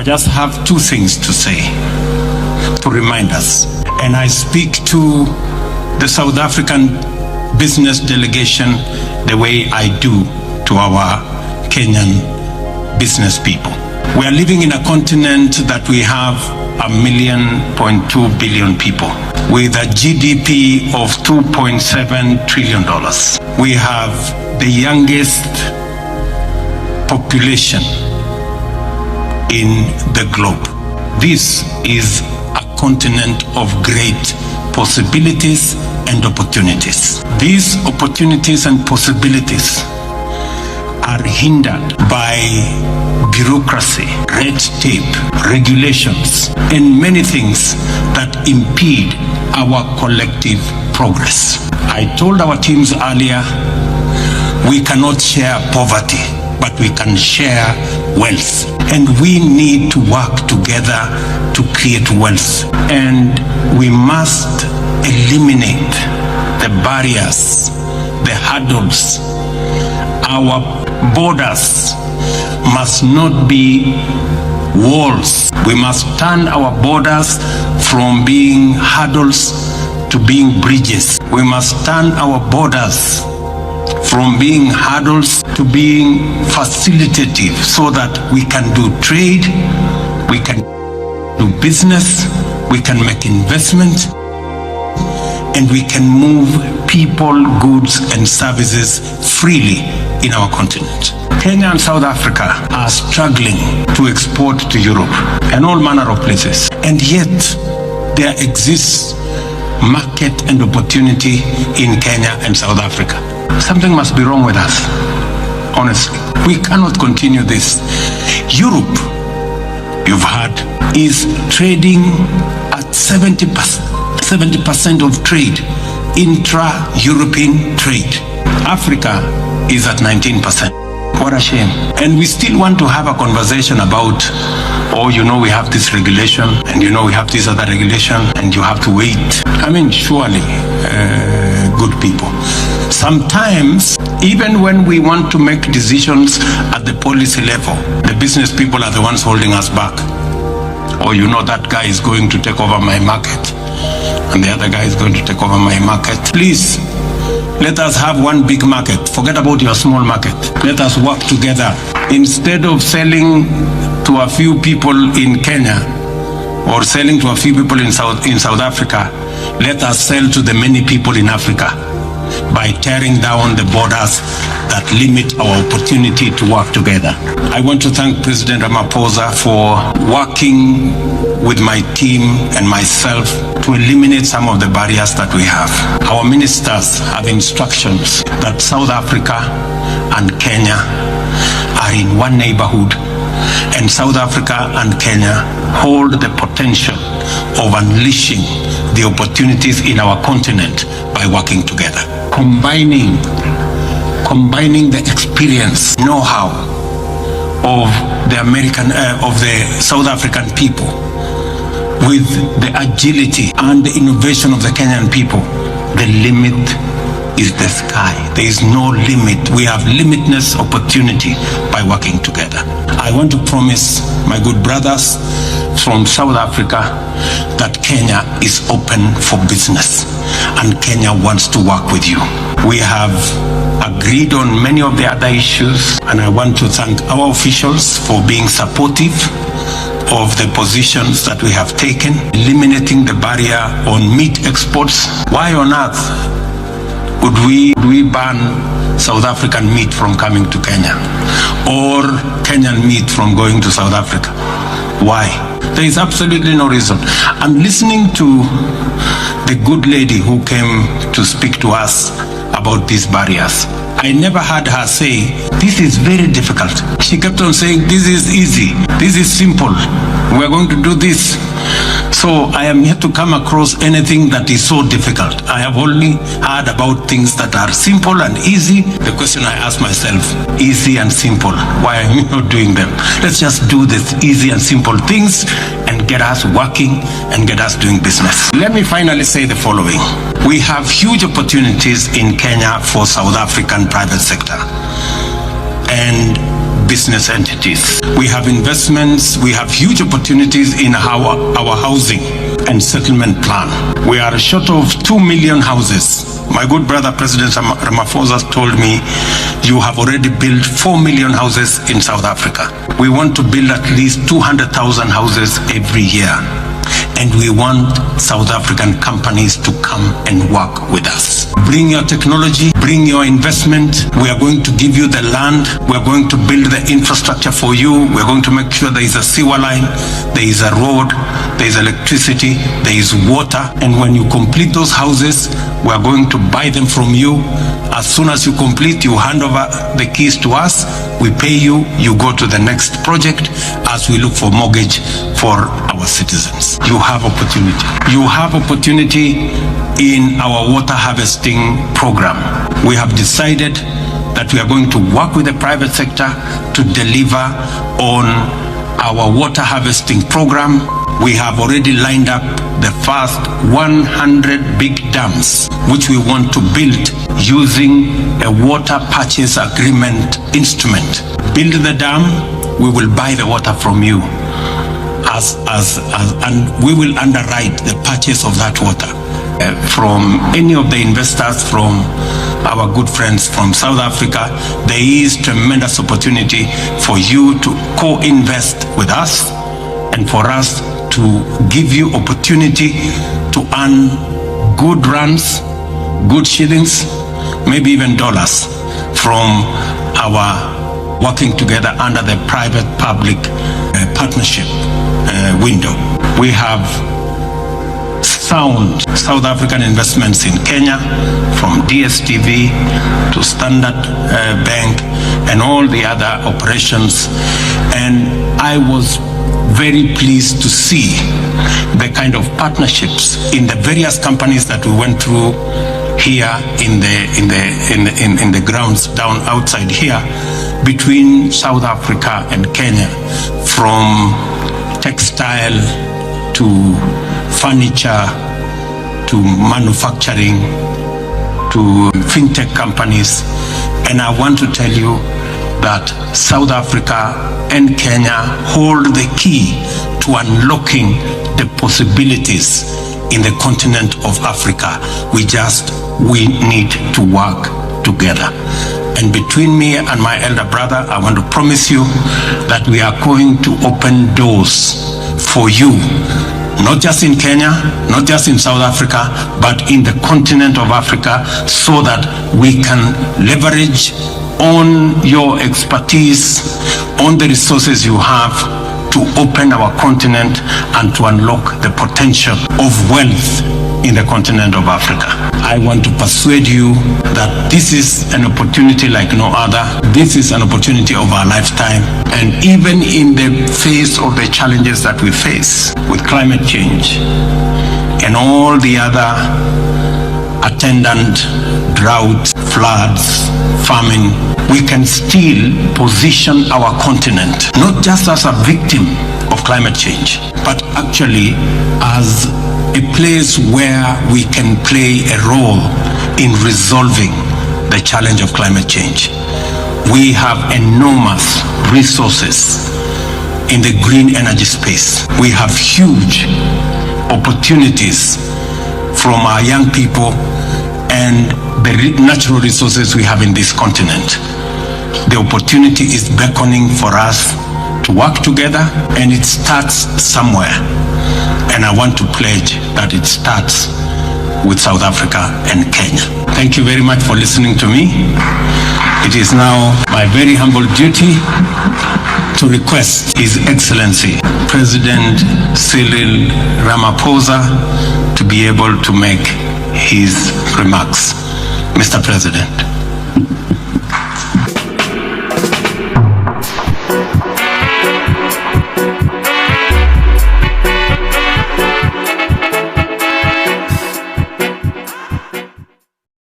just have two things to say to remind us. And I speak to the South African business delegation the way I do to our Kenyan business people. We are living in a continent that we have 1.2 billion people with a GDP of $2.7 trillion. We have the youngest population in the globe. This is a continent of great possibilities and opportunities. These opportunities and possibilities are hindered by bureaucracy, red tape, regulations, and many things that impede our collective progress. I told our teams earlier, we cannot share poverty, but we can share wealth. And we need to work together to create wealth. And we must eliminate the barriers, the hurdles. Our borders must not be walls. We must turn our borders from being hurdles to being bridges. We must turn our borders from being hurdles to being facilitative so that we can do trade, we can do business, we can make investment, and we can move people, goods, and services freely in our continent. Kenya and South Africa are struggling to export to Europe and all manner of places. And yet, there exists market and opportunity in Kenya and South Africa. Something must be wrong with us, honestly. We cannot continue this. Europe, you've heard, is trading at 70% of trade, intra-European trade. Africa is at 19%. What a shame. And we still want to have a conversation about, oh, you know, we have this regulation, and you know, we have this other regulation, and you have to wait. I mean, surely, good people. Sometimes, even when we want to make decisions at the policy level, the business people are the ones holding us back. Or, you know, that guy is going to take over my market, and the other guy is going to take over my market. Please, let us have one big market. Forget about your small market. Let us work together. Instead of selling to a few people in Kenya or selling to a few people in South Africa, let us sell to the many people in Africa by tearing down the borders that limit our opportunity to work together. I want to thank President Ramaphosa for working with my team and myself to eliminate some of the barriers that we have. Our ministers have instructions that South Africa and Kenya are in one neighborhood, and South Africa and Kenya hold the potential of unleashing the opportunities in our continent by working together. Combining the experience, know-how of the South African people with the agility and the innovation of the Kenyan people. The limit is the sky. There is no limit. We have limitless opportunity by working together. I want to promise my good brothers from South Africa that Kenya is open for business and Kenya wants to work with you. We have agreed on many of the other issues, and I want to thank our officials for being supportive of the positions that we have taken, eliminating the barrier on meat exports. Why on earth would we ban South African meat from coming to Kenya or Kenyan meat from going to South Africa? Why? There is absolutely no reason. I'm listening to the good lady who came to speak to us about these barriers. I never heard her say, this is very difficult. She kept on saying, this is easy, this is simple, we're going to do this. So I am yet to come across anything that is so difficult. I have only heard about things that are simple and easy. The question I ask myself, easy and simple, why are you not doing them? Let's just do this easy and simple things and get us working and get us doing business. Let me finally say the following. We have huge opportunities in Kenya for South African private sector. And business entities. We have investments, we have huge opportunities in our housing and settlement plan. We are short of 2 million houses. My good brother, President Ramaphosa, told me you have already built 4 million houses in South Africa. We want to build at least 200,000 houses every year. And we want South African companies to come and work with us. Bring your technology, bring your investment. We are going to give you the land. We are going to build the infrastructure for you. We are going to make sure there is a sewer line, there is a road, there is electricity, there is water. And when you complete those houses, we are going to buy them from you. As soon as you complete, you hand over the keys to us. We pay you, you go to the next project as we look for mortgage for our citizens. You have opportunity. You have opportunity in our water harvesting program. We have decided that we are going to work with the private sector to deliver on our water harvesting program. We have already lined up the first 100 big dams, which we want to build using a water purchase agreement instrument. Build the dam, we will buy the water from you, and we will underwrite the purchase of that water from any of the investors, from our good friends from South Africa. There is tremendous opportunity for you to co-invest with us and for us to give you opportunity to earn good runs, good shillings, maybe even dollars from our working together under the private-public partnership window. We have sound South African investments in Kenya, from DSTV to Standard Bank and all the other operations. And I was very pleased to see the kind of partnerships in the various companies that we went through here in the grounds down outside here between South Africa and Kenya, from textile to furniture to manufacturing to fintech companies. And I want to tell you that South Africa and Kenya hold the key to unlocking the possibilities in the continent of Africa. We need to work together. And between me and my elder brother, I want to promise you that we are going to open doors for you, not just in Kenya, not just in South Africa, but in the continent of Africa, so that we can leverage on your expertise, on the resources you have, to open our continent and to unlock the potential of wealth in the continent of Africa. I want to persuade you that this is an opportunity like no other. This is an opportunity of our lifetime. And even in the face of the challenges that we face with climate change and all the other attendant droughts, floods, famine, we can still position our continent not just as a victim of climate change, but actually as a place where we can play a role in resolving the challenge of climate change. We have enormous resources in the green energy space. We have huge opportunities from our young people and the natural resources we have in this continent. The opportunity is beckoning for us to work together, and it starts somewhere. And I want to pledge that it starts with South Africa and Kenya. Thank you very much for listening to me. It is now my very humble duty to request His Excellency President Cyril Ramaphosa to be able to make his remarks. Mr. President.